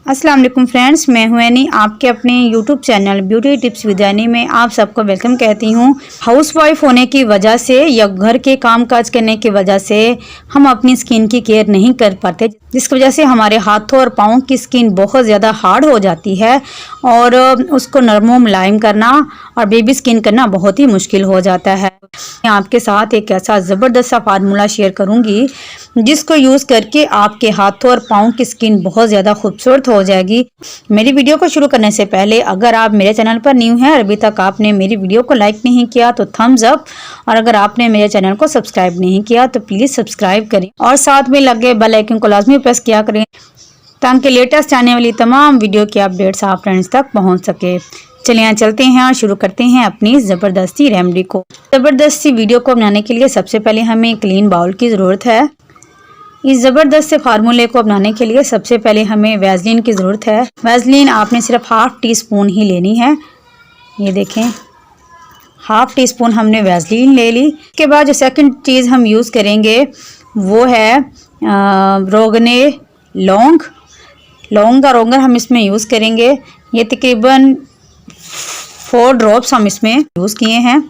अस्सलाम वालेकुम फ्रेंड्स, मैं हूं एनी। आपके अपने YouTube channel beauty tips with any में आप सबको वेलकम कहती हूं। हाउसवाइफ होने की वजह से या घर के काम काज करने की वजह से हम अपनी स्किन की केयर नहीं कर पाते, जिसकी वजह से हमारे हाथों और पाँव की स्किन बहुत ज़्यादा हार्ड हो जाती है और उसको नरम मुलायम करना और बेबी स्किन करना बहुत ही मुश्किल हो जाता है। मैं आपके साथ एक ऐसा ज़बरदस्त सा फार्मूला शेयर करूंगी जिसको यूज़ करके आपके हाथों और पाँव की स्किन बहुत ज़्यादा खूबसूरत हो जाएगी। मेरी वीडियो को शुरू करने से पहले अगर आप मेरे चैनल पर न्यू हैं और अभी तक आपने मेरी वीडियो को लाइक नहीं किया तो थम्स अप, और अगर आपने मेरे चैनल को सब्सक्राइब नहीं किया तो प्लीज़ सब्सक्राइब करें और साथ में लगे बेल आइकन को लाजमी प्रेस किया करें ताकि लेटेस्ट आने वाली तमाम वीडियो की अपडेट्स आप फ्रेंड्स तक पहुँच सके। चलिए चलते हैं और शुरू करते हैं अपनी ज़बरदस्ती रेमेडी को। ज़बरदस्ती वीडियो को बनाने के लिए सबसे पहले हमें क्लीन बाउल की ज़रूरत है। इस ज़बरदस्त से फार्मूले को बनाने के लिए सबसे पहले हमें वैसलीन की ज़रूरत है। वैसलीन आपने सिर्फ हाफ़ टी स्पून ही लेनी है। ये देखें, हाफ़ टी स्पून हमने वैसलीन ले ली। इसके बाद जो सेकंड चीज़ हम यूज़ करेंगे वो है रोगने लौंग का रोगन हम इसमें यूज़ करेंगे। ये तकरीबन 4 ड्रॉप्स हम इसमें यूज़ किए हैं।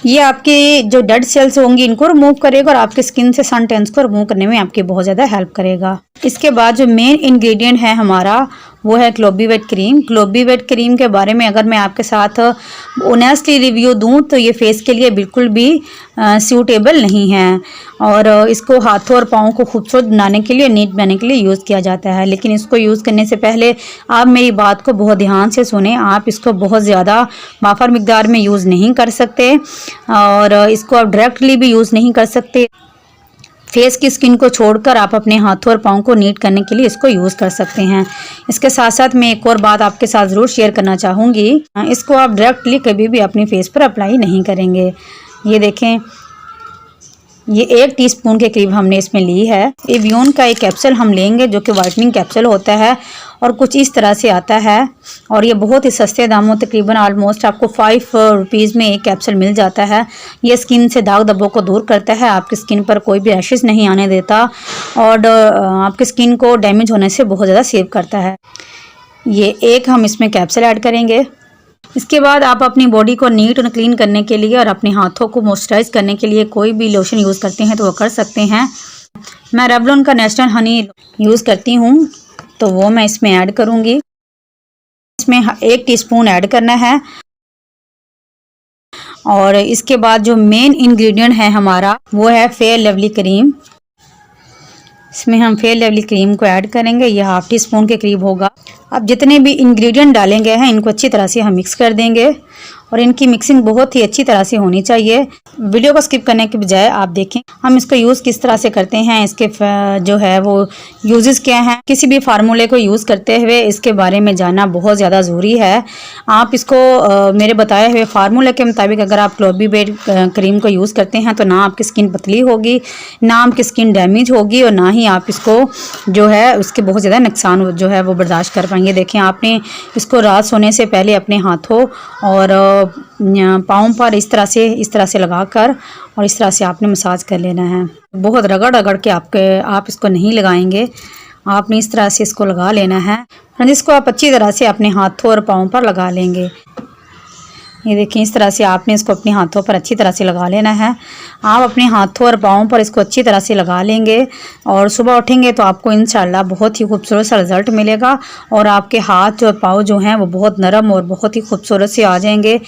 ये आपके जो डेड सेल्स होंगी इनको रिमूव करेगा और आपके स्किन से सन टैन्स को रिमूव करने में आपकी बहुत ज़्यादा हेल्प करेगा। इसके बाद जो मेन इंग्रेडिएंट है हमारा वो है ग्लोबी वेट क्रीम। ग्लोबी वेट क्रीम के बारे में अगर मैं आपके साथ ऑनेस्टली रिव्यू दूं तो ये फेस के लिए बिल्कुल भी सूटेबल नहीं है और इसको हाथों और पाँव को खूबसूरत बनाने के लिए, नीट बनाने के लिए यूज़ किया जाता है। लेकिन इसको यूज़ करने से पहले आप मेरी बात को बहुत ध्यान से सुने। आप इसको बहुत ज़्यादा वाफर मिकदार में यूज़ नहीं कर सकते और इसको आप डायरेक्टली भी यूज़ नहीं कर सकते। फेस की स्किन को छोड़कर आप अपने हाथों और पाँव को नीट करने के लिए इसको यूज़ कर सकते हैं। इसके साथ साथ मैं एक और बात आपके साथ ज़रूर शेयर करना चाहूँगी, इसको आप डायरेक्टली कभी भी अपने फेस पर अप्लाई नहीं करेंगे। ये देखें, ये 1 टीस्पून के करीब हमने इसमें ली है। एवियन का एक कैप्सूल हम लेंगे जो कि वाइटनिंग कैप्सूल होता है और कुछ इस तरह से आता है और ये बहुत ही सस्ते दामों, तकरीबन ऑलमोस्ट आपको 5 रुपीज़ में एक कैप्सूल मिल जाता है। ये स्किन से दाग धब्बों को दूर करता है, आपकी स्किन पर कोई भी रैशेस नहीं आने देता और आपकी स्किन को डैमेज होने से बहुत ज़्यादा सेव करता है। ये एक हम इसमें कैप्सूल ऐड करेंगे। इसके बाद आप अपनी बॉडी को नीट और क्लीन करने के लिए और अपने हाथों को मॉइस्चराइज करने के लिए कोई भी लोशन यूज़ करते हैं तो वो कर सकते हैं। मैं रेवलॉन का नेचुरल हनी यूज़ करती हूँ तो वो मैं इसमें ऐड करूँगी। इसमें 1 टीस्पून ऐड करना है और इसके बाद जो मेन इंग्रेडिएंट है हमारा वो है फेयर लवली क्रीम। इसमें हम फेयर लवली क्रीम को ऐड करेंगे। ये हाफ़ टी स्पून के करीब होगा। अब जितने भी इंग्रेडिएंट डालेंगे हैं इनको अच्छी तरह से हम मिक्स कर देंगे और इनकी मिक्सिंग बहुत ही अच्छी तरह से होनी चाहिए। वीडियो को स्किप करने के बजाय आप देखें हम इसको यूज़ किस तरह से करते हैं, इसके जो है वो यूजेस क्या हैं। किसी भी फार्मूले को यूज़ करते हुए इसके बारे में जानना बहुत ज़्यादा ज़रूरी है। आप इसको मेरे बताए हुए फार्मूले के मुताबिक अगर आप ग्लोबी वेट क्रीम को यूज़ करते हैं तो ना आपकी स्किन पतली होगी, ना आपकी स्किन डैमेज होगी और ना ही आप इसको जो है उसके बहुत ज़्यादा नुकसान जो है वो बर्दाश्त कर पाएंगे। देखें, आपने इसको रात सोने से पहले अपने हाथों और पाँव पर इस तरह से लगाकर और इस तरह से आपने मसाज कर लेना है। बहुत रगड़ के आप इसको नहीं लगाएंगे, आपने इस तरह से इसको लगा लेना है। इसको आप अच्छी तरह से अपने हाथों और पाँव पर लगा लेंगे। ये देखें, इस तरह से आपने इसको अपने हाथों पर अच्छी तरह से लगा लेना है। आप अपने हाथों और पाँव पर इसको अच्छी तरह से लगा लेंगे और सुबह उठेंगे तो आपको इंशाल्लाह बहुत ही खूबसूरत सा रिज़ल्ट मिलेगा और आपके हाथ और पाँव जो हैं वो बहुत नरम और बहुत ही खूबसूरत से आ जाएंगे।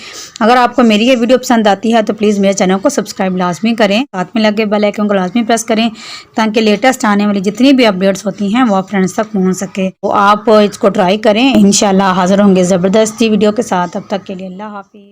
अगर आपको मेरी ये वीडियो पसंद आती है तो प्लीज़ मेरे चैनल को सब्सक्राइब लाजमी करें, साथ में लगे बेल आइकन को लाजमी प्रेस करें ताकि लेटेस्ट आने वाली जितनी भी अपडेट्स होती हैं वो आप फ्रेंड्स तक पहुँच सके। तो आप इसको ट्राई करें, इंशाल्लाह हाज़िर होंगे ज़बरदस्ती वीडियो के साथ। तब तक के लिए अल्लाह हाफिज़।